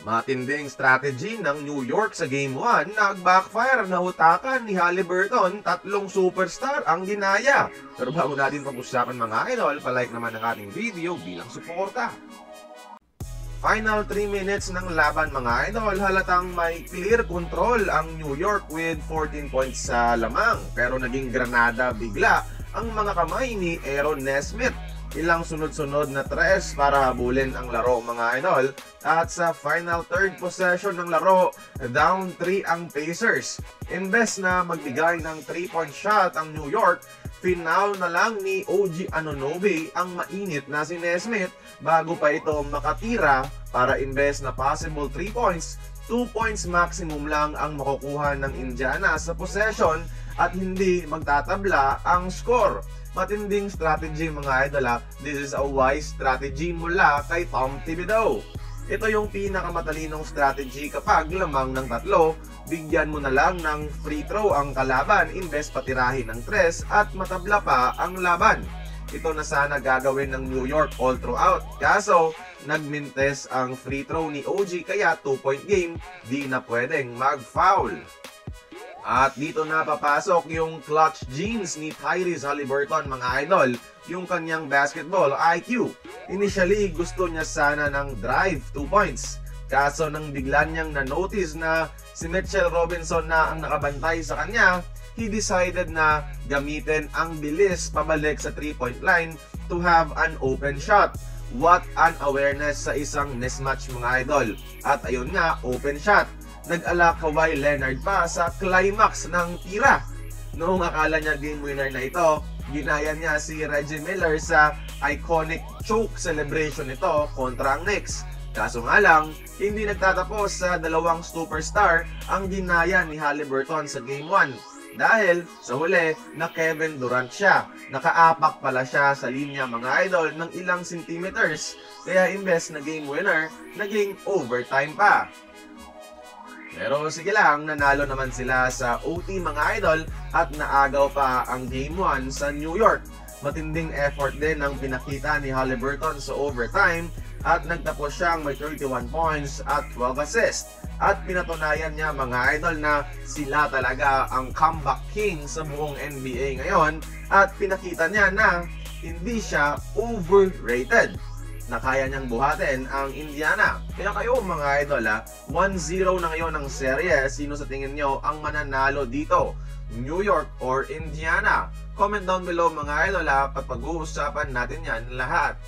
Matinding strategy ng New York sa Game 1, nag-backfire na hutakan ni Haliburton, tatlong superstar ang ginaya. Pero bago natin pag-usapan mga idol, palike naman ang ating video bilang suporta. Final 3 minutes ng laban mga idol, halatang may clear control ang New York with 14 points sa lamang. Pero naging granada bigla ang mga kamay ni Aaron Nesmith. Ilang sunod-sunod na tres para habulin ang laro mga idol. At sa final third possession ng laro, down 3 ang Pacers. Imbes na magbigay ng 3-point shot ang New York, final na lang ni OG Anunoby ang mainit na si Nesmith bago pa ito makatira para imbes na possible 3 points, 2 points maximum lang ang makukuha ng Indiana sa possession at hindi magtatabla ang score. Matinding strategy mga idol. This is a wise strategy mula kay Tom Thibodeau. Ito yung pinakamatalinong strategy kapag lamang ng tatlo, bigyan mo na lang ng free throw ang kalaban imbes patirahin ng tres at matabla pa ang laban. Ito na sana gagawin ng New York all throughout. Kaso, nagmintes ang free throw ni OG kaya 2-point game, di na pwedeng mag-foul. At dito na papasok yung clutch genes ni Tyrese Haliburton mga idol, yung kanyang basketball IQ. Initially, gusto niya sana ng drive 2 points. Kaso nang bigla niyang na-notice na si Mitchell Robinson na ang nakabantay sa kanya, he decided na gamitin ang bilis pabalik sa 3-point line to have an open shot. What an awareness sa isang mismatch mga idol. At ayun nga, open shot. Nag-ala Kawhi Leonard pa sa climax ng tira. Noong akala niya game winner na ito, ginaya niya si Reggie Miller sa iconic choke celebration nito kontra ang Knicks. Kaso nga lang, hindi nagtatapos sa dalawang superstar ang ginaya ni Haliburton sa game 1. Dahil sa huli, na Kevin Durant siya. Nakaapak pala siya sa linya mga idol ng ilang centimeters. Kaya imbes na game winner, naging overtime pa. Pero sige lang, nanalo naman sila sa OT mga idol at naagaw pa ang Game 1 sa New York. Matinding effort din ang pinakita ni Haliburton sa overtime at nagtapos siyang may 31 points at 12 assists. At pinatunayan niya mga idol na sila talaga ang comeback king sa buong NBA ngayon at pinakita niya na hindi siya overrated na kaya niyang buhatin ang Indiana. Kaya kayo mga idol 1-0 na ngayon ang serye. Sino sa tingin nyo ang mananalo dito? New York or Indiana? Comment down below mga idol at pag-uusapan natin yan lahat.